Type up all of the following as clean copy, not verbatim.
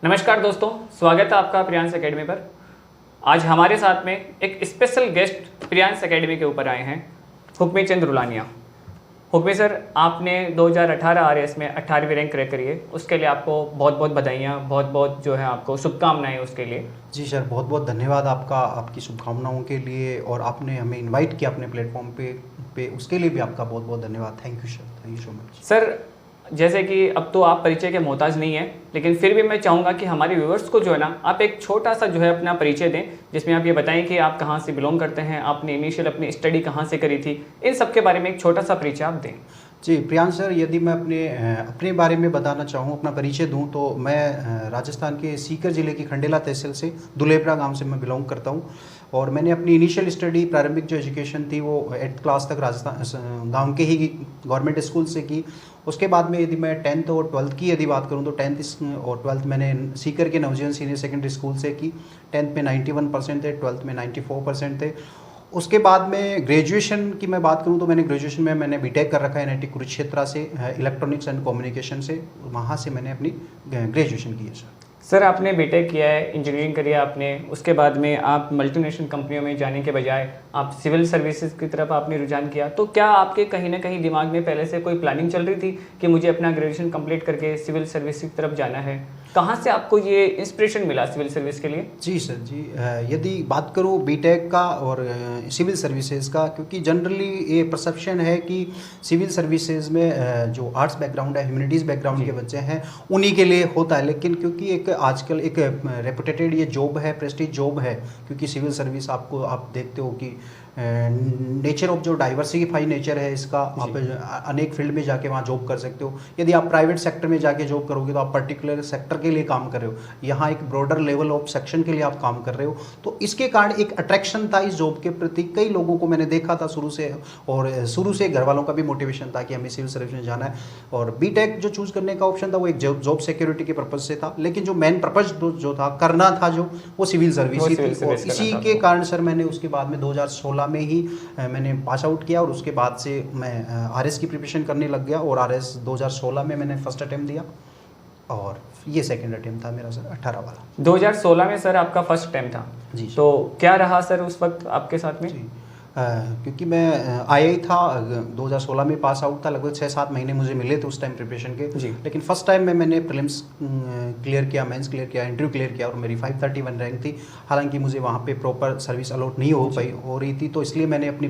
नमस्कार दोस्तों, स्वागत है आपका प्रियांश एकेडमी पर। आज हमारे साथ में एक स्पेशल गेस्ट प्रियांश एकेडमी के ऊपर आए हैं, हुक्मी चंद रुलानिया। हुक्मी सर, आपने 2018 आरएएस में 18वीं रैंक क्रैक करी है, उसके लिए आपको बहुत बहुत बधाइयाँ, बहुत बहुत जो है आपको शुभकामनाएं उसके लिए। जी सर, बहुत बहुत धन्यवाद आपका, आपकी शुभकामनाओं के लिए, और आपने हमें इनवाइट किया अपने प्लेटफॉर्म पे उसके लिए भी आपका बहुत बहुत धन्यवाद। Thank you sir, thank you so much. Sir, जैसे कि अब तो आप परिचय के मोहताज नहीं हैं, लेकिन फिर भी मैं चाहूँगा कि हमारे व्यूवर्स को जो है ना, आप एक छोटा सा जो है अपना परिचय दें, जिसमें आप ये बताएं कि आप कहाँ से बिलोंग करते हैं, आपने इनिशियल अपनी स्टडी कहाँ से करी थी, इन सब के बारे में एक छोटा सा परिचय आप दें। जी प्रियांश सर, यदि मैं अपने बारे में बताना चाहूँ, अपना परिचय दूँ, तो मैं राजस्थान के सीकर ज़िले की खंडेला तहसील से दुलेपरा गांव से मैं बिलोंग करता हूँ। और मैंने अपनी इनिशियल स्टडी, प्रारंभिक जो एजुकेशन थी वो 8th क्लास तक राजस्थान गांव के ही गवर्नमेंट स्कूल से की। उसके बाद में यदि मैं 10th और 12th की यदि बात करूँ, तो 10th और 12th मैंने सीकर के नवजीवन सीनियर सेकेंडरी स्कूल से की। 10th में 91% थे, 12th में 94% थे। उसके बाद में ग्रेजुएशन की मैं बात करूं, तो ग्रेजुएशन में मैंने बीटेक कर रखा है एनआईटी कुरुक्षेत्र से, इलेक्ट्रॉनिक्स एंड कम्युनिकेशन से। वहाँ से मैंने अपनी ग्रेजुएशन की है सर। सर, आपने बीटेक किया है, इंजीनियरिंग करी है आपने, उसके बाद में आप मल्टीनेशनल कंपनियों में जाने के बजाय आप सिविल सर्विसेज की तरफ आपने रुझान किया। तो क्या आपके कहीं ना कहीं दिमाग में पहले से कोई प्लानिंग चल रही थी कि मुझे अपना ग्रेजुएशन कंप्लीट करके सिविल सर्विस की तरफ जाना है? कहाँ से आपको ये इंस्पिरेशन मिला सिविल सर्विस के लिए? जी सर जी, यदि बात करूँ बीटेक का और सिविल सर्विसेज का, क्योंकि जनरली ये परसेप्शन है कि सिविल सर्विसेज में जो आर्ट्स बैकग्राउंड है, ह्यूमैनिटीज़ बैकग्राउंड के बच्चे हैं, उन्हीं के लिए होता है। लेकिन क्योंकि एक आजकल एक रेपुटेटेड ये जॉब है, प्रेस्टीज जॉब है, क्योंकि सिविल सर्विस आप देखते हो कि नेचर ऑफ जो डाइवर्सिफाई नेचर है इसका, आप अनेक फील्ड में जाके वहाँ जॉब कर सकते हो। यदि आप प्राइवेट सेक्टर में जाके जॉब करोगे तो आप पर्टिकुलर सेक्टर के लिए काम कर रहे हो, यहाँ एक ब्रॉडर लेवल ऑफ सेक्शन के लिए आप काम कर रहे हो। तो इसके कारण एक अट्रैक्शन था इस जॉब के प्रति। कई लोगों को मैंने देखा था शुरू से, और शुरू से घर वालों का भी मोटिवेशन था कि हमें सिविल सर्विस में जाना है। और बीटेक जो चूज़ करने का ऑप्शन था वो एक जॉब सिक्योरिटी के पर्पज़ से था, लेकिन जो मेन पर्पज़ जो था, करना था जो, वो सिविल सर्विस ही थी। और इसी के कारण सर मैंने उसके बाद में 2016 में ही मैंने पास आउट किया, और उसके बाद से मैं आरएस की प्रिपरेशन करने लग गया। और आरएस 2016 में मैंने फर्स्ट अटेम्प्ट दिया, और ये सेकंड अटेम्प्ट था मेरा सर 18 वाला। 2016 में सर आपका फर्स्ट अटेम्प्ट था जी। तो क्या रहा सर उस वक्त आपके साथ में? जी, क्योंकि मैं आया ही था, 2016 में पास आउट था, लगभग 6-7 महीने मुझे मिले थे उस टाइम प्रिपरेशन के। लेकिन फर्स्ट टाइम में मैंने प्रीलिम्स क्लियर किया, मेंस क्लियर किया, इंटरव्यू क्लियर किया, और मेरी 531 रैंक थी। हालांकि मुझे वहाँ पे प्रॉपर सर्विस अलॉट नहीं हो रही थी, तो इसलिए मैंने अपनी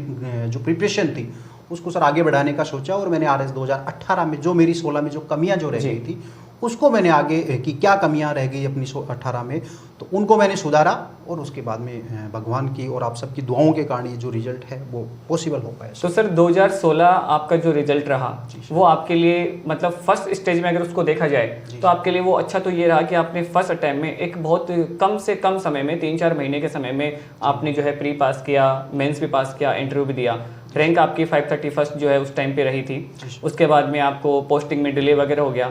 जो प्रिपरेशन थी उसको सर आगे बढ़ाने का सोचा। और मैंने आरएस 2018 में जो मेरी 16 में जो कमियाँ जो रह गई थी, उसको मैंने आगे कि क्या कमियां रह गई अपनी 18 में, तो उनको मैंने सुधारा। और उसके बाद में भगवान की और आप सबकी दुआओं के कारण ये जो रिजल्ट है वो पॉसिबल हो पाया। तो सर 2016 आपका जो रिजल्ट रहा वो आपके लिए, मतलब फर्स्ट स्टेज में अगर उसको देखा जाए तो आपके लिए वो अच्छा तो ये रहा कि आपने फर्स्ट अटैम्प्ट में एक बहुत कम से कम समय में, 3-4 महीने के समय में आपने जो है प्री पास किया, मेंस भी पास किया, इंटरव्यू भी दिया। रैंक आपकी 531 जो है उस टाइम पे रही थी। उसके बाद में आपको पोस्टिंग में डिले वगैरह हो गया,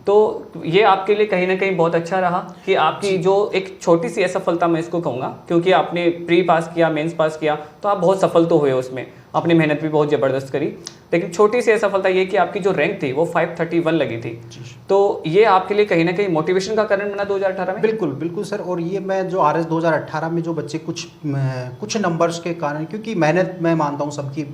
तो ये आपके लिए कहीं ना कहीं बहुत अच्छा रहा कि आपकी जो एक छोटी सी असफलता मैं इसको कहूँगा, क्योंकि आपने प्री पास किया, मेंस पास किया, तो आप बहुत सफल तो हुए उसमें, आपने मेहनत भी बहुत ज़बरदस्त करी। लेकिन छोटी सी असफलता ये कि आपकी जो रैंक थी वो 531 लगी थी। तो ये आपके लिए कहीं ना कहीं मोटिवेशन का कारण बना 2018 में? बिल्कुल बिल्कुल सर। और ये मैं जो आरएस 2018 में जो बच्चे कुछ नंबर्स के कारण, क्योंकि मेहनत मैं मानता हूँ सबकी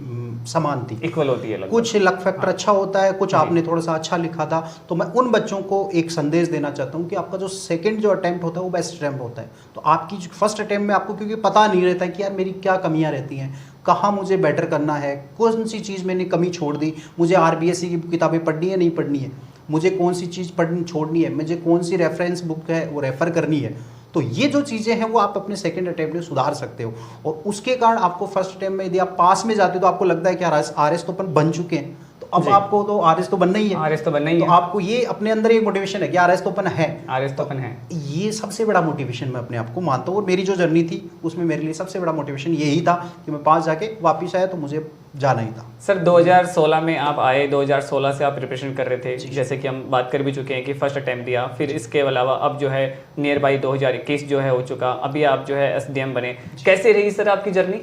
समान थी, इक्वल होती है, कुछ लक फैक्टर अच्छा होता है, कुछ आपने थोड़ा सा अच्छा लिखा था। तो मैं उन बच्चों को एक संदेश देना चाहता हूँ कि आपका जो सेकंड जो अटेम्प्ट होता है वो बेस्ट अटेम्प्ट होता है। तो आपकी फर्स्ट अटेम्प्ट में आपको क्योंकि पता नहीं रहता है कि यार मेरी क्या कमियां रहती हैं, कहाँ मुझे बेटर करना है, कौन सी चीज़ मैंने कमी छोड़ दी, मुझे आरबीएससी की किताबें पढ़नी है नहीं पढ़नी है, मुझे कौन सी चीज़ पढ़नी छोड़नी है, मुझे कौन सी रेफरेंस बुक है वो रेफ़र करनी है। तो ये जो चीज़ें हैं वो आप अपने सेकंड अटेम्प्ट में सुधार सकते हो। और उसके कारण आपको फर्स्ट अटेम्प्ट में यदि आप पास में जाते हो तो आपको लगता है कि आरएस तो अपन बन चुके हैं, तो अब आपको तो आरएस तो बनना ही है, आरएस तो बनना ही है। तो आपको ये अपने अंदर एक मोटिवेशन है कि आरएस तो अपन है, आरएस तो अपन है। ये सबसे बड़ा मोटिवेशन मैं अपने आप को मानता हूँ। और मेरी जो जर्नी थी उसमें मेरे लिए सबसे बड़ा मोटिवेशन यही था कि मैं पास जाके वापस आया तो मुझे जाना ही था। सर 2016 में आप आए, 2016 से आप प्रिपरेशन कर रहे थे, जैसे कि हम बात कर भी चुके हैं कि फर्स्ट अटेम्प्ट दिया, फिर इसके अलावा अब जो है नियर बाई 2021 जो है हो चुका, अभी आप जो है एसडीएम बने। कैसे रही सर आपकी जर्नी?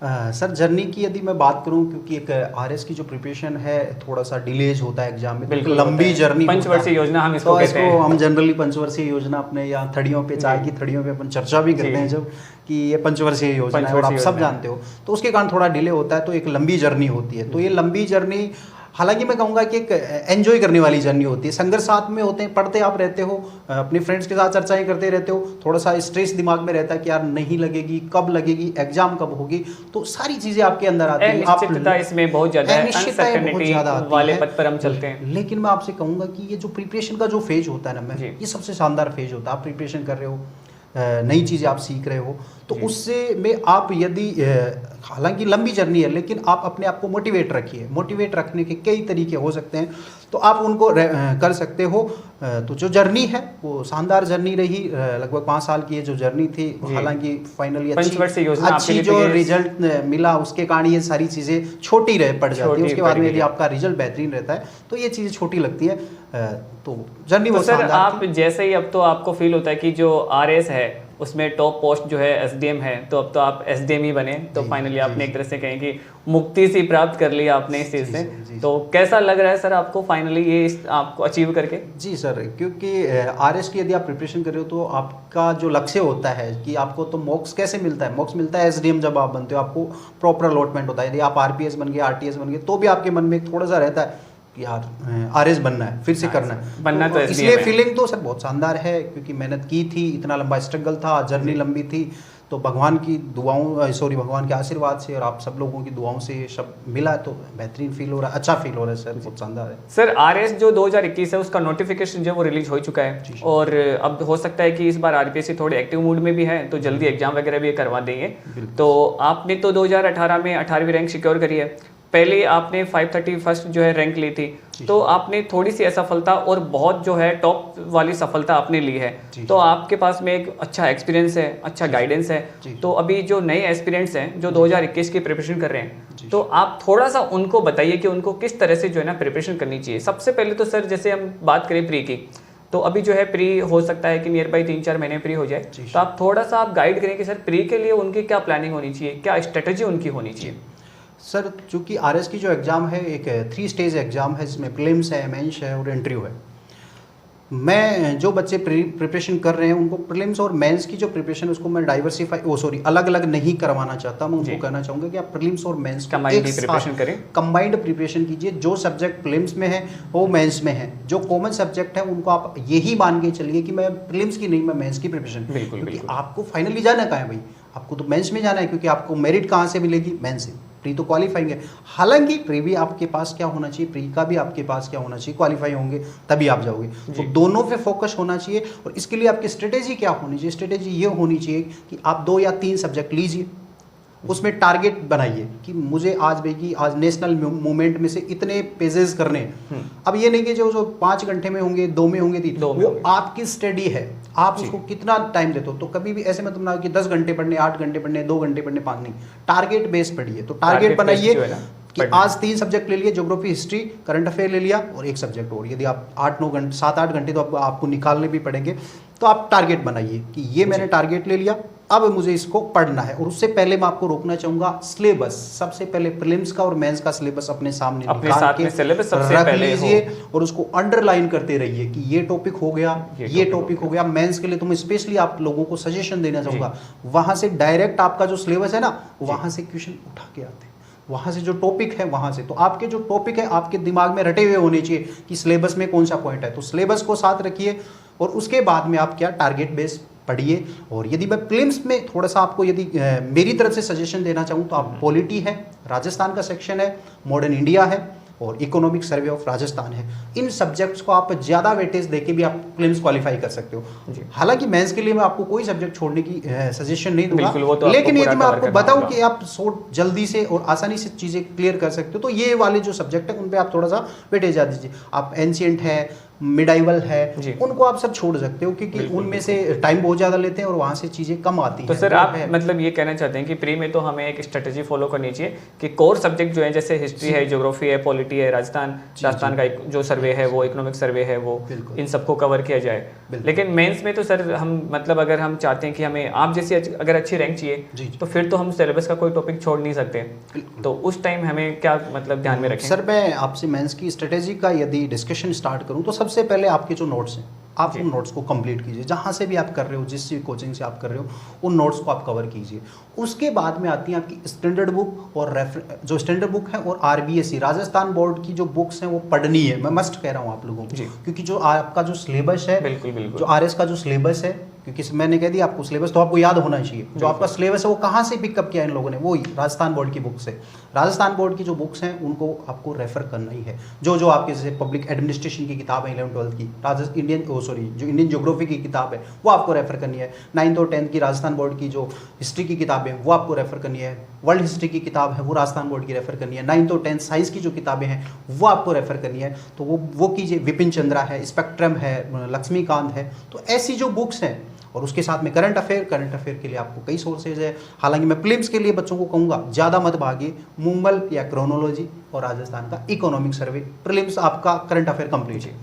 सर जर्नी की यदि मैं बात करूं, क्योंकि एक आरएस की जो प्रिपरेशन है थोड़ा सा डिलेज होता है एग्जाम में, बिल्कुल लंबी जर्नी, पंचवर्षीय योजना हम इसको तो कहते हैं। हम जनरली पंचवर्षीय योजना अपने या थड़ियों पे, चाय की थड़ियों पे अपन चर्चा भी करते हैं जब कि ये पंचवर्षीय योजना है और आप सब जानते हो, तो उसके कारण थोड़ा डिले होता है, तो एक लंबी जर्नी होती है। तो ये लंबी जर्नी हालांकि मैं कहूँगा कि एक एंजॉय करने वाली जर्नी होती है। संघर्ष साथ में होते हैं, पढ़ते आप रहते हो, अपने फ्रेंड्स के साथ चर्चाएं करते रहते हो, थोड़ा सा स्ट्रेस दिमाग में रहता है कि यार नहीं लगेगी, कब लगेगी, एग्जाम कब होगी, तो सारी चीजें आपके अंदर आती हैं। अनिश्चितता इसमें बहुत ज्यादा है, अनिश्चितताएं बहुत ज्यादा आती वाले है, पथ पर हम चलते हैं। लेकिन मैं आपसे कहूँगा कि ये जो प्रिपरेशन का जो फेज होता है ना, मैं ये सबसे शानदार फेज होता है। आप प्रिपरेशन कर रहे हो, नई चीज़ें आप सीख रहे हो, तो उससे में आप यदि हालांकि लंबी जर्नी है, लेकिन आप अपने आप को मोटिवेट रखिए। मोटिवेट रखने के कई तरीके हो सकते हैं, तो आप उनको कर सकते हो। तो जो जर्नी है वो शानदार जर्नी रही, लगभग 5 साल की ये जो जर्नी थी, हालांकि फाइनली अच्छी जो रिजल्ट मिला, उसके कारण ये सारी चीज़ें छोटी पड़ जाती है। उसके बाद में यदि आपका रिजल्ट बेहतरीन रहता है तो ये चीज़ें छोटी लगती है। तो जर्नी तो बहुत सर शानदार आप जैसे ही अब तो आपको फील होता है कि जो आरएस है उसमें टॉप पोस्ट जो है एसडीएम है, तो अब तो आप एसडीएम ही बने, तो फाइनली आपने एक तरह से कहें कि मुक्ति सी प्राप्त कर ली आपने इस चीज़ से। तो कैसा लग रहा है सर आपको फाइनली ये आपको अचीव करके? जी सर, क्योंकि आरएस की यदि आप प्रिपरेशन कर रहे हो तो आपका जो लक्ष्य होता है कि आपको तो मॉक्स कैसे मिलता है, मॉक्स मिलता है एसडीएम जब आप बनते हो, आपको प्रॉपर अलॉटमेंट होता है। यदि आप आरपीएस बन गए, आरटीएस बन गए, तो भी आपके मन में थोड़ा सा रहता है कि यार आरएस बनना है, फिर से करना है, बनना तो इसलिए फीलिंग तो सर बहुत शानदार है, क्योंकि मेहनत की थी, इतना लंबा स्ट्रगल था, जर्नी लंबी थी, तो भगवान की भगवान के आशीर्वाद से और आप सब लोगों की दुआओं से ये सब मिला, तो बेहतरीन फील हो रहा है, अच्छा फील हो रहा है सर, बहुत शानदार है। सर आरएस जो 2021 है उसका नोटिफिकेशन जो वो रिलीज हो चुका है, और अब हो सकता है कि इस बार आरपीएससी थोड़े एक्टिव मूड में भी है, तो जल्दी एग्जाम वगैरह भी करवा देंगे। तो आपने तो 2018 में 18वीं रैंक सिक्योर करी है, पहले आपने 531 जो है रैंक ली थी, तो आपने थोड़ी सी असफलता और बहुत जो है टॉप वाली सफलता आपने ली है, तो आपके पास में एक अच्छा एक्सपीरियंस है, अच्छा गाइडेंस है। तो अभी जो नए एस्पिरेंट्स हैं जो 2021 की प्रिपरेशन कर रहे हैं, तो आप थोड़ा सा उनको बताइए कि उनको किस तरह से जो है ना प्रिपरेशन करनी चाहिए। सबसे पहले तो सर जैसे हम बात करें प्री की, तो अभी जो है प्री हो सकता है कि नियर बाई 3-4 महीने प्री हो जाए, तो आप थोड़ा सा आप गाइड करें कि सर प्री के लिए उनकी क्या प्लानिंग होनी चाहिए, क्या स्ट्रेटेजी उनकी होनी चाहिए। सर चूँकि आरएस की जो एग्ज़ाम है एक 3 स्टेज एग्ज़ाम है, जिसमें प्रीलिम्स है, मेंस है और इंटरव्यू है। मैं जो बच्चे प्रिपरेशन कर रहे हैं उनको प्रीलिम्स और मेंस की जो प्रिपरेशन उसको मैं अलग अलग नहीं करवाना चाहता। मैं उनको कहना चाहूँगा कि आप प्रीलिम्स और मेंस प्रिपरेशन करें, कंबाइंड प्रिपरेशन कीजिए। जो सब्जेक्ट प्रीलिम्स में है वो मेंस में है, जो कॉमन सब्जेक्ट है उनको आप यही मान के चलिए कि मैं प्रीलिम्स की नहीं, मैं मेंस की प्रिपरेशन। बिल्कुल आपको फाइनली जाना कहाँ है भाई, आपको तो मेंस में जाना है, क्योंकि आपको मेरिट कहाँ से मिलेगी, मेंस से। प्री तो क्वालिफाइंग है, हालांकि प्री भी आपके पास क्या होना चाहिए, प्री का भी आपके पास क्या होना चाहिए, क्वालिफाई होंगे तभी आप जाओगे। तो दोनों पे फोकस होना चाहिए, और इसके लिए आपकी स्ट्रेटेजी क्या होनी चाहिए, स्ट्रेटेजी ये होनी चाहिए कि आप 2 या 3 सब्जेक्ट लीजिए, उसमें टारगेट बनाइए कि मुझे आज नेशनल मूवमेंट में से इतने पेजेस करने हैं। अब ये नहीं कि जो 5 घंटे में होंगे, 2 में होंगे, 3, वो आपकी स्टडी है, आप उसको कितना टाइम देते हो। तो कभी भी ऐसे मतलब ना कि 10 घंटे पढ़ने, 8 घंटे पढ़ने, 2 घंटे पढ़ने, 5 नहीं, टारगेट बेस पढ़िए। तो टारगेट बनाइए कि आज 3 सब्जेक्ट ले लिए, ज्योग्राफी, हिस्ट्री, करंट अफेयर ले लिया और 1 सब्जेक्ट और। यदि आप 7-8 घंटे तो आपको निकालने भी पड़ेंगे, तो आप टारगेट बनाइए कि ये मैंने टारगेट ले लिया, अब मुझे इसको पढ़ना है। और उससे पहले मैं आपको रोकना चाहूंगा, सिलेबस सबसे पहले प्रीलिम्स का और मेंस का सिलेबस अपने सामने निकाल के रख लीजिए और उसको अंडरलाइन करते रहिए कि ये टॉपिक हो गया, ये टॉपिक हो गया। मेंस के लिए तो मैं स्पेशली आप लोगों को सजेशन देना चाहूंगा, वहां से डायरेक्ट आपका जो सिलेबस है ना, वहां से क्वेश्चन उठा के आते हैं, वहाँ से जो टॉपिक है वहाँ से। तो आपके जो टॉपिक है आपके दिमाग में रटे हुए होने चाहिए कि सिलेबस में कौन सा पॉइंट है, तो सिलेबस को साथ रखिए और उसके बाद में आप क्या टारगेट बेस पढ़िए। और यदि मैं प्रीलिम्स में थोड़ा सा आपको यदि मेरी तरफ से सजेशन देना चाहूँ तो आप पॉलिटी है, राजस्थान का सेक्शन है, मॉडर्न इंडिया है और इकोनॉमिक सर्वे ऑफ राजस्थान है। इन सब्जेक्ट्स को आप ज़्यादा वेटेज देके भी आप प्रीलिम्स क्वालिफाई कर सकते हो। हालांकि मेंस के लिए मैं आपको कोई सब्जेक्ट छोड़ने की सजेशन नहीं दूंगा, तो लेकिन यदि मैं आपको बताऊं कि आप जल्दी से और आसानी से चीज़ें क्लियर कर सकते हो, तो ये वाले जो सब्जेक्ट है उन पर आप थोड़ा सा वेटेज दीजिए। आप एंशिएंट है, मिडाइवल है, जी। उनको आप सर छोड़ सकते हो क्योंकि उनमें से टाइम बहुत ज़्यादा लेते हैं और वहाँ से चीज़ें कम आती तो हैं। सर वो आप है। मतलब ये कहना चाहते हैं कि प्री में तो हमें एक स्ट्रेटेजी फॉलो करनी चाहिए कि कोर सब्जेक्ट जो है जैसे हिस्ट्री है, ज्योग्राफी है, पॉलिटी है, राजस्थान का जो सर्वे है वो, इकोनॉमिक सर्वे है वो, बिल्कुल। इन सबको कवर किया जाए। बिल्कुल। लेकिन मेंस में तो सर हम मतलब अगर हम चाहते हैं कि हमें आप जैसी अगर अच्छी रैंक चाहिए जी, जी। तो फिर तो हम सिलेबस का कोई टॉपिक छोड़ नहीं सकते। बिल्कुल। तो उस टाइम हमें क्या मतलब ध्यान में रखें? सर मैं आपसे मेंस की स्ट्रेटेजी का यदि डिस्कशन स्टार्ट करूं तो सबसे पहले आपके जो नोट्स हैं आप जी। उन नोट्स को कंप्लीट कीजिए, जहाँ से भी आप कर रहे हो, जिस कोचिंग से आप कर रहे हो उन नोट्स को आप कवर कीजिए। उसके बाद में आती है आपकी स्टैंडर्ड बुक और जो स्टैंडर्ड बुक है और आरबीएसई राजस्थान बोर्ड की जो बुक्स हैं वो पढ़नी है, मैं मस्ट कह रहा हूँ आप लोगों को, जी। क्योंकि जो आपका जो सिलेबस है, बिल्कुल बिल्कुल जो आरएस का जो सिलेबस है, क्योंकि मैंने कह दिया आपको सिलेबस तो आपको याद होना चाहिए। जो आपका सिलेबस है वो कहाँ से पिकअप किया इन लोगों ने, वो राजस्थान बोर्ड की बुक से। राजस्थान बोर्ड की जो बुक्स हैं उनको आपको रेफर करना ही है। जो आपके जैसे पब्लिक एडमिनिस्ट्रेशन की किताब है 11th-12th की, जो इंडियन ज्योग्राफी की किताब है वो आपको रेफर करनी है। 9th और 10th की राजस्थान बोर्ड की जो हिस्ट्री की किताब है वो आपको रेफर करनी है। वर्ल्ड हिस्ट्री की किताब है वो राजस्थान बोर्ड की रेफर करनी है। 9th और 10th साइंस की जो किताबें हैं वो आपको रेफर करनी है, तो वो कीजिए। विपिन चंद्रा है, स्पेक्ट्रम है, लक्ष्मीकांत है, तो ऐसी जो बुक्स हैं। और उसके साथ में करंट अफेयर के लिए आपको कई सोर्सेज है। हालांकि मैं प्रीलिम्स के लिए बच्चों को कहूँगा ज़्यादा मत भागिए, मुंगल या क्रोनोलॉजी और राजस्थान का इकोनॉमिक सर्वे। प्रीलिम्स आपका करंट अफेयर कंप्लीट है,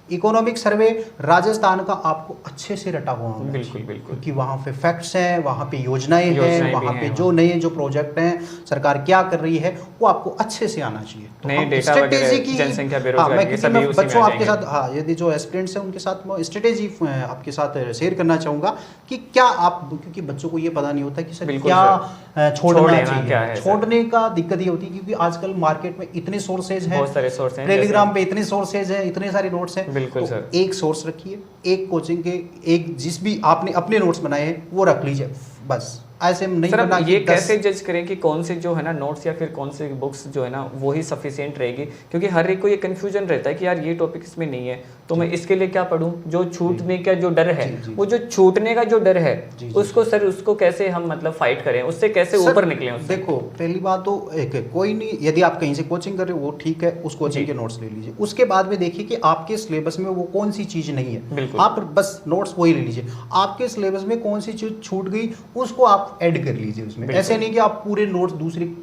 इकोनॉमिक सर्वे राजस्थान का आपको अच्छे से रटा हुआ होना बिल्कुल चाहिए, बिल्कुल क्योंकि वहाँ पे फैक्ट्स हैं, वहाँ पे योजनाएं हैं, वहाँ पे जो नए जो प्रोजेक्ट हैं, सरकार क्या कर रही है वो आपको अच्छे से आना चाहिए। तो नए हम डेटा स्ट्रेटेजी वगैरह, की जनसंख्या, बेरोजगारी, ये मैं सभी उसी बच्चों में आ आपके जाएंगे। साथ यदि जो एस्पिरेंट्स हैं उनके साथ मैं स्ट्रेटेजी आपके साथ शेयर करना चाहूँगा कि क्या आप, क्योंकि बच्चों को ये पता नहीं होता कि सर बिल्कुल क्या छोड़ना क्या है चाहिए। सर? छोड़ने का दिक्कत ये होती है क्योंकि आजकल मार्केट में इतने सोर्सेज हैं, बहुत सारे सोर्स हैं, टेलीग्राम पे इतने सोर्सेज हैं, इतने सारे नोट्स हैं। बिल्कुल तो सर। एक सोर्स रखिए, एक कोचिंग के, एक जिस भी आपने अपने नोट्स बनाए हैं वो रख लीजिए बस। ऐसे नहीं सर बना अब कि ये 10 कैसे जज करें कि कौन से जो है ना नोट्स या फिर कौन से बुक्स जो है ना वो ही सफिशिएंट रहेगी, क्योंकि हर एक को ये कंफ्यूजन रहता है कि यार ये टॉपिक इसमें नहीं है तो मैं इसके लिए क्या पढ़ूं। जो छूटने का जो डर है, वो जो छूटने का जो डर है उसको सर उसको कैसे हम मतलब फाइट करें, उससे कैसे ऊपर निकलें उससे? देखो पहली बात तो एक कोई नहीं, यदि आप कहीं से कोचिंग कर रहे हो वो ठीक है, उस कोचिंग के नोट्स ले लीजिए। उसके बाद में देखिए कि आपके सिलेबस में वो कौन सी चीज नहीं है, आप बस नोट्स वही ले लीजिए। आपके सिलेबस में कौन सी चीज छूट गई उसको आप ऐड कर लीजिए उसमें। ऐसे नहीं कि आप पूरे नोट्स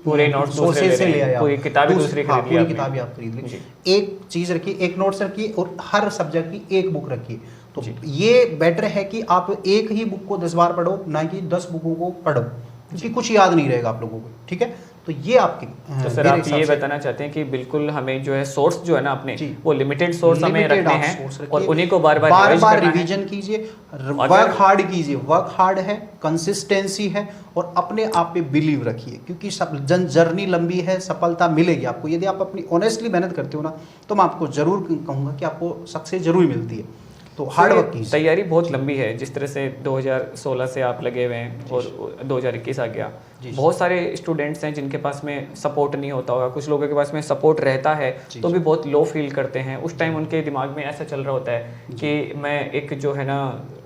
पूरे नोट्स सोर्सेज से ले आए, पूरी किताबें दूसरी पूरी किताबें आप खरीद लीजिए। एक चीज रखिए, एक नोट्स रखिए और हर सब्जेक्ट की एक बुक रखिए। तो ये बेटर है कि आप एक ही बुक को 10 बार पढ़ो, ना कि 10 बुकों को पढ़ो, क्योंकि कुछ याद नहीं रहेगा आप लोगों को। ठीक है, तो ये आपकी तो सर आप ये बताना चाहते हैं कि बिल्कुल हमें जो है सोर्स जो है ना अपने वो लिमिटेड सोर्स हमें रखने हैं और उन्हीं को बार बार रिवीजन कीजिए, वर्क हार्ड कीजिए। वर्क हार्ड है, कंसिस्टेंसी है और अपने आप पे बिलीव रखिए, क्योंकि जर्नी लंबी है, सफलता मिलेगी आपको। यदि आप अपनी ऑनेस्टली मेहनत करते हो ना तो मैं आपको जरूर कहूँगा कि आपको सक्सेस जरूर मिलती है। तो हार्ड वर्क की तैयारी बहुत लंबी है। जिस तरह से 2016 से आप लगे हुए हैं और 2021 आ गया, बहुत सारे स्टूडेंट्स हैं जिनके पास में सपोर्ट नहीं होता होगा, कुछ लोगों के पास में सपोर्ट रहता है तो भी बहुत लो फील करते हैं। उस टाइम उनके दिमाग में ऐसा चल रहा होता है कि मैं एक जो है ना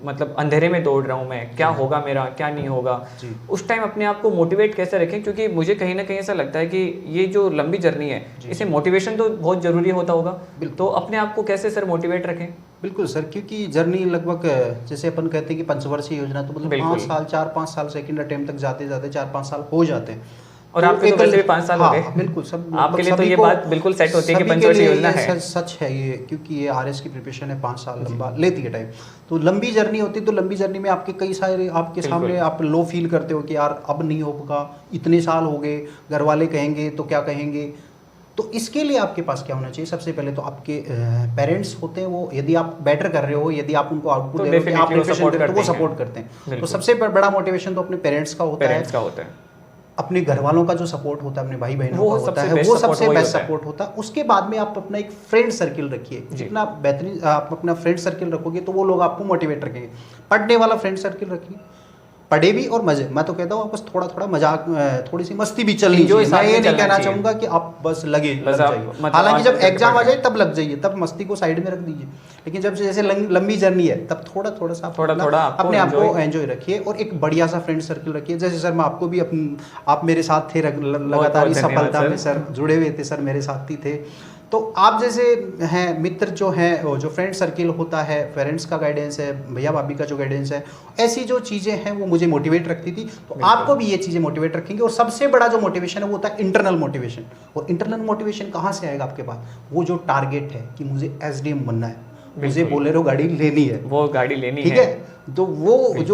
मतलब अंधेरे में दौड़ रहा हूँ, मैं क्या होगा मेरा, क्या नहीं होगा। उस टाइम अपने आप को मोटिवेट कैसे रखें, क्योंकि मुझे कहीं ना कहीं ऐसा लगता है कि ये जो लंबी जर्नी है इसे मोटिवेशन तो बहुत जरूरी होता होगा, तो अपने आप को कैसे सर मोटिवेट रखें? बिल्कुल सर, क्योंकि जर्नी लगभग जैसे अपन कहते हैं कि पंचवर्षीय योजना, तो मतलब 5 साल 4-5 साल सेकंड अटेम्प्ट तक जाते 4-5 साल हो जाते हैं। और आपके तो वैसे भी 5 साल हो गए। बिल्कुल, सब आपके लिए तो ये बात बिल्कुल सेट होती है कि पंचवर्षीय योजना है। सच है ये, क्योंकि ये आरएस की प्रिपरेशन है, 5 साल लंबा लेती है टाइम। तो लंबी जर्नी होती है, तो लंबी जर्नी में आपके कई सारे आपके सामने आप लो फील करते हो कि यार अब नहीं होगा, इतने साल हो गए, घर वाले कहेंगे तो क्या कहेंगे। तो इसके लिए आपके पास क्या होना चाहिए? सबसे पहले तो आपके पेरेंट्स होते हैं, वो यदि आप बेटर कर रहे हो, यदि आप उनको आउटपुट दे रहे हो, आप प्रिपरेशन करते हो तो वो सपोर्ट करते हैं। तो सबसे बड़ा मोटिवेशन तो अपने पेरेंट्स का होता है, अपने घर वालों का जो सपोर्ट होता है, अपने भाई बहनों का होता है, वो सबसे बेस्ट सपोर्ट होता है। उसके बाद में आप अपना एक फ्रेंड सर्किल रखिए। जितना बेहतरीन आप अपना फ्रेंड सर्किल रखोगे तो वो लोग आपको मोटिवेट रखेंगे। पढ़ने वाला फ्रेंड सर्किल रखिए, पढ़े भी और मजे, मैं तो कहता हूँ बस थोड़ा थोड़ा मजाक, थोड़ी सी मस्ती भी चलनी चाहिए। मैं ये नहीं कहना चाहूंगा कि आप बस लग जाइए। हालांकि जब एग्जाम आ जाए तब लग जाइए, तब मस्ती को साइड में रख दीजिए। लेकिन जब जैसे लंबी जर्नी है तब थोड़ा सा अपने आप को एंजॉय रखिए और एक बढ़िया सा फ्रेंड सर्किल रखिए। जैसे सर मैं आपको भी आप मेरे साथ थे लगातार इस सफलता में सर, जुड़े हुए थे सर, मेरे साथ ही थे। तो आप जैसे हैं मित्र जो हैं, वो जो फ्रेंड सर्किल होता है, पेरेंट्स का गाइडेंस है, भैया भाभी का जो गाइडेंस है, ऐसी जो चीज़ें हैं वो मुझे मोटिवेट रखती थी। तो आपको भी ये चीज़ें मोटिवेट रखेंगे। और सबसे बड़ा जो मोटिवेशन है वो होता है इंटरनल मोटिवेशन। और इंटरनल मोटिवेशन कहाँ से आएगा आपके पास? वो जो टारगेट है कि मुझे एसडीएम बनना है, मुझे बोलेरो गाड़ी लेनी है, वो गाड़ी लेनी ठीक है। तो वो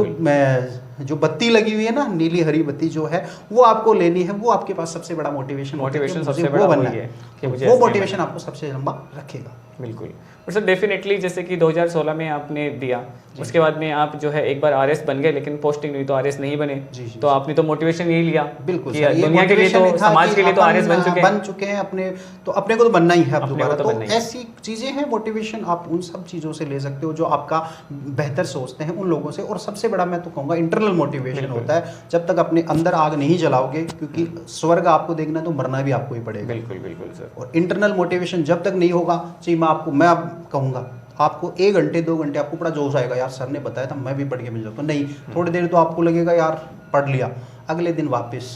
जो बत्ती लगी हुई है ना, नीली हरी बत्ती जो है, वो आपको लेनी है। वो आपके पास सबसे बड़ा मोटिवेशन सबसे बड़ा बनना है कि मुझे वो मोटिवेशन आपको सबसे लंबा रखेगा। बिल्कुल। और सर डेफिनेटली जैसे कि 2016 में आपने दिया, उसके बाद में आप जो है एक बार आरएस बन गए, लेकिन पोस्टिंग नहीं तो आरएस नहीं बने। तो आपने तो मोटिवेशन यही लिया, बिल्कुल कि दुनिया के लिए तो, समाज के लिए तो आरएस बन चुके हैं, अपने को तो बनना ही है अब दोबारा। तो ऐसी चीजें हैं मोटिवेशन, आप उन सब चीजों से ले सकते हो जो आपका बेहतर सोचते हैं, उन लोगों से। और सबसे बड़ा मैं तो कहूँगा इंटरनल मोटिवेशन होता है। जब तक अपने अंदर आग नहीं जलाओगे, क्योंकि स्वर्ग आपको देखना है तो मरना भी आपको ही पड़ेगा। बिल्कुल सर। और इंटरनल मोटिवेशन जब तक नहीं होगा, चाहिए मैं अब कहूँगा आपको 1 घंटे 2 घंटे आपको बड़ा जोश आएगा, यार सर ने बताया था मैं भी पढ़ के मिल जाऊँगा। नहीं, थोड़ी देर तो आपको लगेगा यार पढ़ लिया, अगले दिन वापस।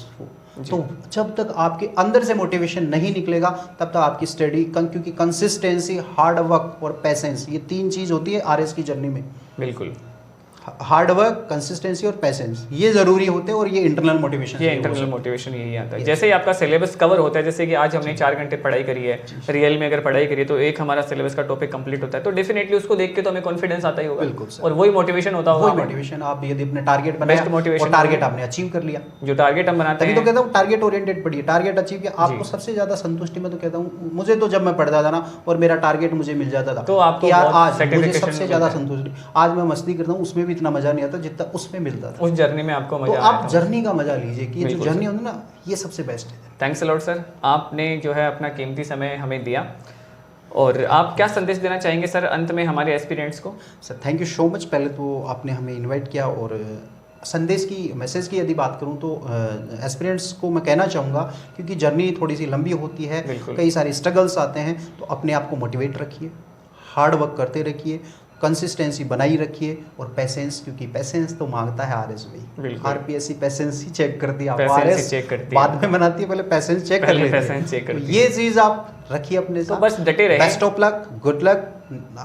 तो जब तक आपके अंदर से मोटिवेशन नहीं निकलेगा तब तक आपकी स्टडी, क्योंकि कंसिस्टेंसी, हार्ड वर्क और पेशेंस, ये 3 चीज़ होती है आरएस की जर्नी में। बिल्कुल, हार्ड वर्क, कंसिस्टेंसी और पेशेंस, ये जरूरी होते हैं। और ये इंटरनल मोटिवेशन यही आता है। जैसे ही आपका सिलेबस कवर होता है, जैसे कि आज हमने 4 घंटे पढ़ाई करी है, रियल में अगर पढ़ाई करी तो एक हमारा सिलेबस का टॉपिक कंप्लीट होता है, तो डेफिनेटली उसको देख के तो हमें कॉन्फिडेंस आता ही होगा। बिल्कुल सर। और वही मोटिवेशन होता होगा। वही मोटिवेशन, आप यदि अपने टारगेट बनाया और टारगेट आपने अचीव कर लिया, जो टारगेट हम बनाते हैं, तभी तो कहता हूँ टारगेट ओरिएंटेड पढ़िए। टारगेट अचीव किया, आपको सबसे ज्यादा संतुष्टि, मैं तो कहता हूँ, मुझे तो जब मैं पढ़ता था ना और मेरा टारगेट मुझे मिल जाता था, तो आपको यार आज मुझे सबसे ज्यादा संतुष्टि, आज मैं मस्ती करता हूँ उसमें भी इतना मजा नहीं आता जितना उसमें मिलता था। उस जर्नी में आपको मजा तो आप जर्नी का मजा लीजिए कि ये जो जर्नी होती है ना, ये सबसे बेस्ट है। थैंक्स अ लॉट सर, आपने जो है अपना कीमती समय हमें दिया। और आप क्या संदेश देना चाहेंगे सर अंत में हमारे एस्पिरेंट्स को? Sir thank you so much. पहले तो आपने हमें इनवाइट किया, और संदेश की, मैसेज की यदि बात करूं तो एस्पिरेंट्स को मैं कहना चाहूँगा, क्योंकि जर्नी थोड़ी सी लंबी होती है, कई सारे स्ट्रगल्स आते हैं, तो अपने आप को मोटिवेट रखिए, हार्ड वर्क करते रखिए, कंसिस्टेंसी बनाई रखिए, और पेशेंस, क्योंकि पेशेंस तो मांगता है आरएस भाई। आरपीएससी पेशेंस ही चेक करती है, आरएस बाद में बनाती है, पहले पेशेंस चेक कर लेती है। ये चीज़ आप रखिए अपने साथ, बस डटे रहिए। Best of luck, good luck.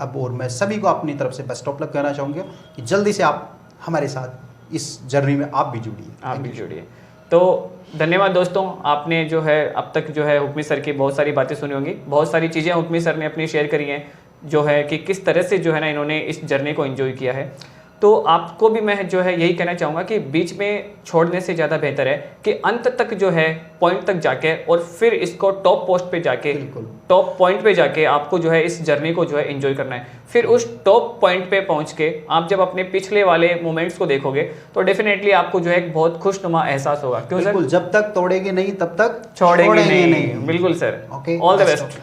अब और मैं सभी को अपनी तरफ से बेस्ट ऑफ लक कहना चाहूँगा कि जल्दी से आप हमारे साथ इस जर्नी में आप भी जुड़िए। तो धन्यवाद दोस्तों, आपने जो है अब तक जो है हुक्मी सर की बहुत सारी बातें सुनी होंगी, बहुत सारी चीज़ें हुक्मी सर ने अपनी शेयर करी हैं, जो है कि किस तरह से जो है ना इन्होंने इस जर्नी को एंजॉय किया है। तो आपको भी मैं जो है यही कहना चाहूँगा कि बीच में छोड़ने से ज़्यादा बेहतर है कि अंत तक जो है पॉइंट तक जाके, और फिर इसको टॉप पोस्ट पे जाके, टॉप पॉइंट पे जाके आपको जो है इस जर्नी को जो है एंजॉय करना है। फिर उस टॉप पॉइंट पे पहुंच के आप जब अपने पिछले वाले मोमेंट्स को देखोगे तो डेफिनेटली आपको जो है एक बहुत खुशनुमा एहसास होगा। क्यों सर? जब तक तोड़ेंगे नहीं तब तक छोड़ेंगे नहीं। बिल्कुल सर, ऑल द बेस्ट।